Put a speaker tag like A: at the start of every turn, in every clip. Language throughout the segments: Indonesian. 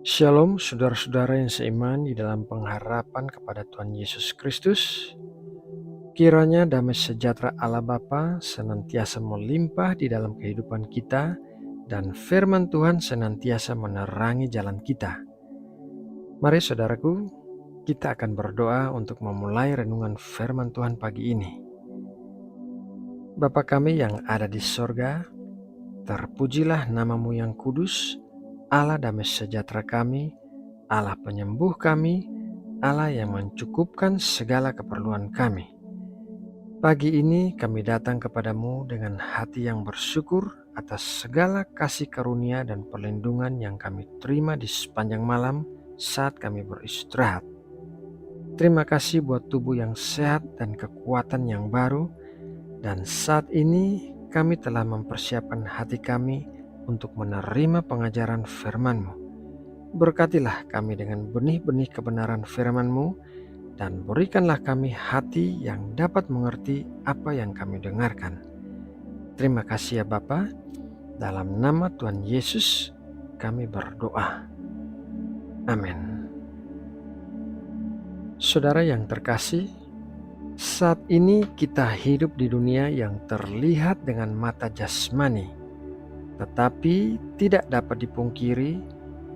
A: Shalom saudara-saudara yang seiman di dalam pengharapan kepada Tuhan Yesus Kristus. Kiranya damai sejahtera Allah Bapa senantiasa melimpah di dalam kehidupan kita dan firman Tuhan senantiasa menerangi jalan kita. Mari saudaraku, kita akan berdoa untuk memulai renungan firman Tuhan pagi ini. Bapa kami yang ada di sorga, terpujilah namamu yang kudus, Allah damai sejahtera kami, Allah penyembuh kami, Allah yang mencukupkan segala keperluan kami. Pagi ini kami datang kepadamu dengan hati yang bersyukur atas segala kasih karunia dan perlindungan yang kami terima di sepanjang malam saat kami beristirahat. Terima kasih buat tubuh yang sehat dan kekuatan yang baru, dan saat ini kami telah mempersiapkan hati kami untuk menerima pengajaran firman-Mu. Berkatilah kami dengan benih-benih kebenaran firman-Mu, dan berikanlah kami hati yang dapat mengerti apa yang kami dengarkan. Terima kasih ya Bapa, dalam nama Tuhan Yesus kami berdoa. Amin. Saudara yang terkasih, saat ini kita hidup di dunia yang terlihat dengan mata jasmani, tetapi tidak dapat dipungkiri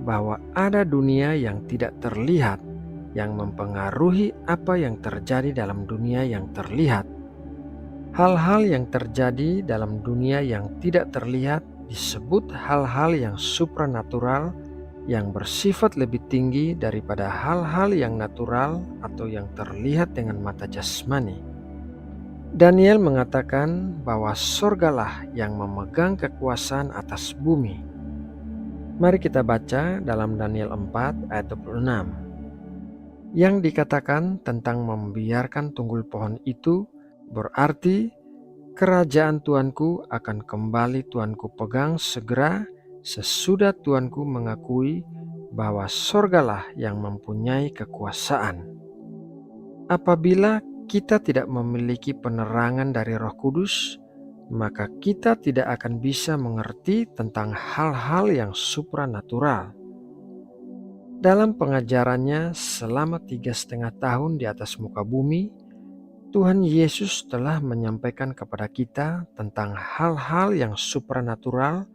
A: bahwa ada dunia yang tidak terlihat yang mempengaruhi apa yang terjadi dalam dunia yang terlihat. Hal-hal yang terjadi dalam dunia yang tidak terlihat disebut hal-hal yang supranatural, yang bersifat lebih tinggi daripada hal-hal yang natural atau yang terlihat dengan mata jasmani. Daniel mengatakan bahwa sorgalah yang memegang kekuasaan atas bumi. Mari kita baca dalam Daniel 4 ayat 26. Yang dikatakan tentang membiarkan tunggul pohon itu berarti kerajaan Tuanku akan kembali Tuanku pegang segera sesudah Tuanku mengakui bahwa sorgalah yang mempunyai kekuasaan. Apabila kita tidak memiliki penerangan dari Roh Kudus, maka kita tidak akan bisa mengerti tentang hal-hal yang supranatural. Dalam pengajarannya selama 3,5 tahun di atas muka bumi, Tuhan Yesus telah menyampaikan kepada kita tentang hal-hal yang supranatural,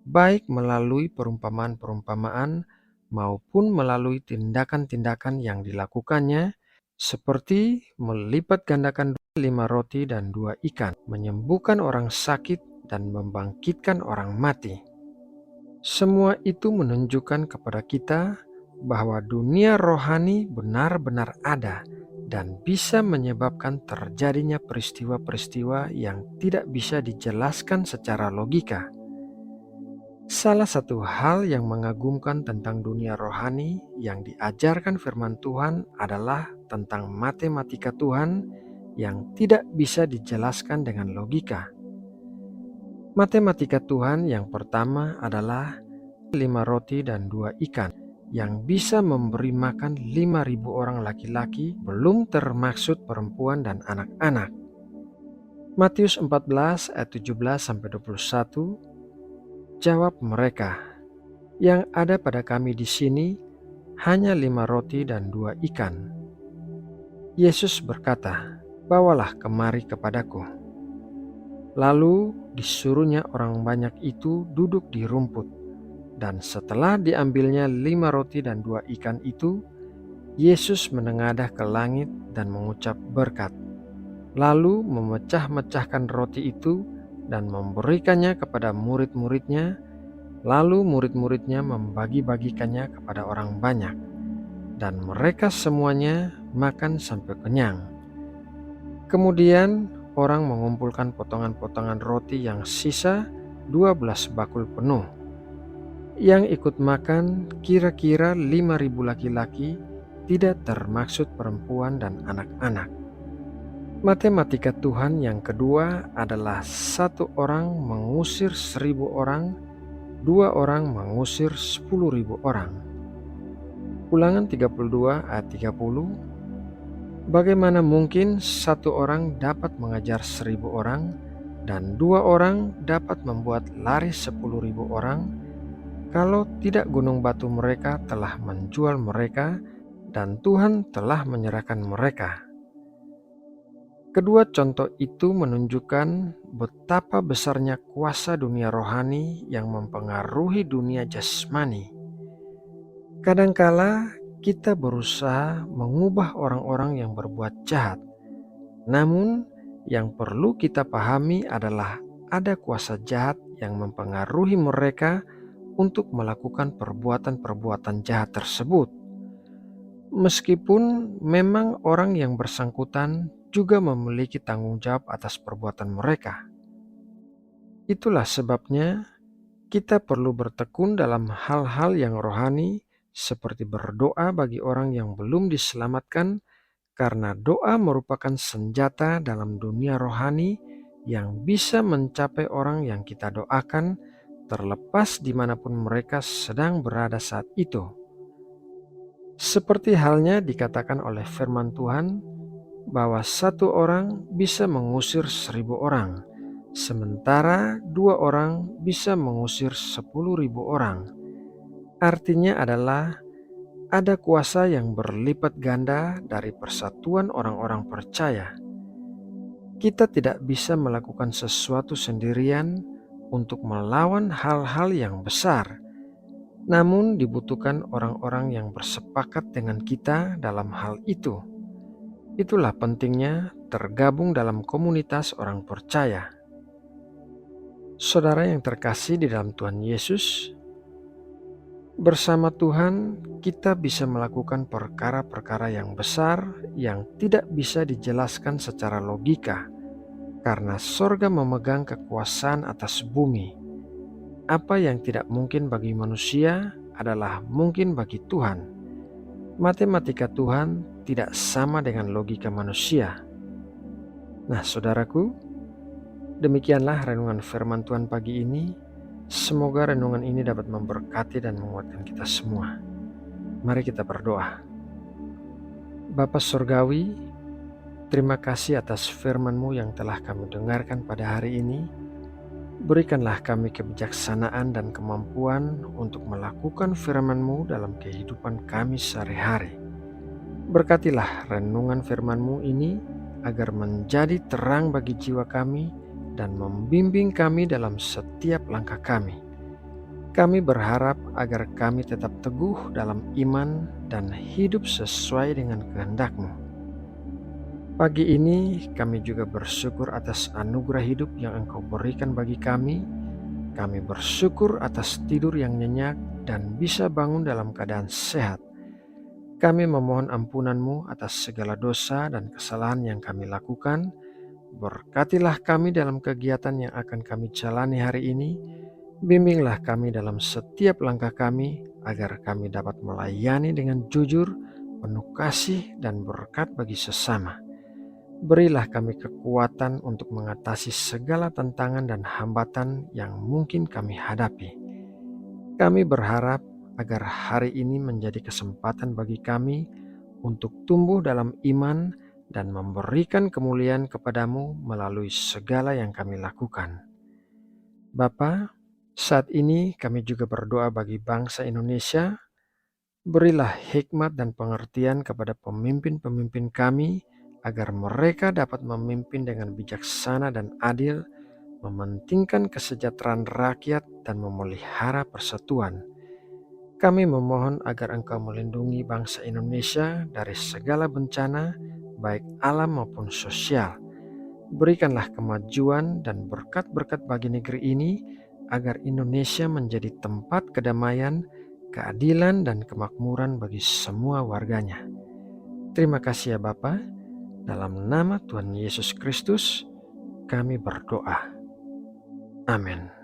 A: baik melalui perumpamaan-perumpamaan maupun melalui tindakan-tindakan yang dilakukannya, seperti melipat gandakan 5 roti dan 2 ikan, menyembuhkan orang sakit dan membangkitkan orang mati. Semua itu menunjukkan kepada kita bahwa dunia rohani benar-benar ada dan bisa menyebabkan terjadinya peristiwa-peristiwa yang tidak bisa dijelaskan secara logika. Salah satu hal yang mengagumkan tentang dunia rohani yang diajarkan firman Tuhan adalah tentang matematika Tuhan yang tidak bisa dijelaskan dengan logika. Matematika Tuhan yang pertama adalah 5 roti dan 2 ikan yang bisa memberi makan 5.000 orang laki-laki, belum termaksud perempuan dan anak-anak. Matius 14 ayat 17-21, jawab mereka, "Yang ada pada kami di sini hanya 5 roti dan 2 ikan." Yesus berkata, "Bawalah kemari kepadaku." Lalu disuruhnya orang banyak itu duduk di rumput. Dan setelah diambilnya 5 roti dan 2 ikan itu, Yesus menengadah ke langit dan mengucap berkat. Lalu memecah-mecahkan roti itu dan memberikannya kepada murid-muridnya. Lalu murid-muridnya membagi-bagikannya kepada orang banyak. Dan mereka semuanya makan sampai kenyang. Kemudian orang mengumpulkan potongan-potongan roti yang sisa 12 bakul penuh. Yang ikut makan kira-kira 5.000 laki-laki, tidak termaksud perempuan dan anak-anak. Matematika Tuhan yang kedua adalah 1 orang mengusir 1.000 orang, 2 orang mengusir 10.000 orang. Ulangan 32 ayat 30. Bagaimana mungkin 1 orang dapat mengajar 1.000 orang dan 2 orang dapat membuat lari 10.000 orang? kalau tidak gunung batu mereka telah menjual mereka dan Tuhan telah menyerahkan mereka. Kedua contoh itu menunjukkan betapa besarnya kuasa dunia rohani yang mempengaruhi dunia jasmani. Kadangkala kita berusaha mengubah orang-orang yang berbuat jahat, namun yang perlu kita pahami adalah ada kuasa jahat yang mempengaruhi mereka untuk melakukan perbuatan-perbuatan jahat tersebut. Meskipun memang orang yang bersangkutan juga memiliki tanggung jawab atas perbuatan mereka. Itulah sebabnya kita perlu bertekun dalam hal-hal yang rohani seperti berdoa bagi orang yang belum diselamatkan, karena doa merupakan senjata dalam dunia rohani yang bisa mencapai orang yang kita doakan terlepas dimanapun mereka sedang berada saat itu. Seperti halnya dikatakan oleh firman Tuhan bahwa satu orang bisa mengusir 1000 orang, sementara 2 orang bisa mengusir 10.000 orang. Artinya adalah ada kuasa yang berlipat ganda dari persatuan orang-orang percaya. Kita tidak bisa melakukan sesuatu sendirian untuk melawan hal-hal yang besar, namun dibutuhkan orang-orang yang bersepakat dengan kita dalam hal itu. Itulah pentingnya tergabung dalam komunitas orang percaya. Saudara yang terkasih di dalam Tuhan Yesus, bersama Tuhan kita bisa melakukan perkara-perkara yang besar yang tidak bisa dijelaskan secara logika, karena sorga memegang kekuasaan atas bumi. Apa yang tidak mungkin bagi manusia adalah mungkin bagi Tuhan. Matematika Tuhan tidak sama dengan logika manusia. Nah, saudaraku, demikianlah renungan firman Tuhan pagi ini. Semoga renungan ini dapat memberkati dan menguatkan kita semua. Mari kita berdoa. Bapa Surgawi, terima kasih atas firman-Mu yang telah kami dengarkan pada hari ini. Berikanlah kami kebijaksanaan dan kemampuan untuk melakukan firman-Mu dalam kehidupan kami sehari-hari. Berkatilah renungan firman-Mu ini agar menjadi terang bagi jiwa kami dan membimbing kami dalam setiap langkah kami. Kami berharap agar kami tetap teguh dalam iman dan hidup sesuai dengan kehendak-Mu. Pagi ini kami juga bersyukur atas anugerah hidup yang Engkau berikan bagi kami. Kami bersyukur atas tidur yang nyenyak dan bisa bangun dalam keadaan sehat. Kami memohon ampunan-Mu atas segala dosa dan kesalahan yang kami lakukan. Berkatilah kami dalam kegiatan yang akan kami jalani hari ini. Bimbinglah kami dalam setiap langkah kami agar kami dapat melayani dengan jujur, penuh kasih dan berkat bagi sesama. Berilah kami kekuatan untuk mengatasi segala tantangan dan hambatan yang mungkin kami hadapi. Kami berharap agar hari ini menjadi kesempatan bagi kami untuk tumbuh dalam iman dan memberikan kemuliaan kepadamu melalui segala yang kami lakukan. Bapa, saat ini kami juga berdoa bagi bangsa Indonesia. Berilah hikmat dan pengertian kepada pemimpin-pemimpin kami, agar mereka dapat memimpin dengan bijaksana dan adil, mementingkan kesejahteraan rakyat dan memelihara persatuan. Kami memohon agar Engkau melindungi bangsa Indonesia dari segala bencana, baik alam maupun sosial. Berikanlah kemajuan dan berkat-berkat bagi negeri ini, agar Indonesia menjadi tempat kedamaian, keadilan, dan kemakmuran bagi semua warganya. Terima kasih ya Bapa. Dalam nama Tuhan Yesus Kristus, kami berdoa. Amin.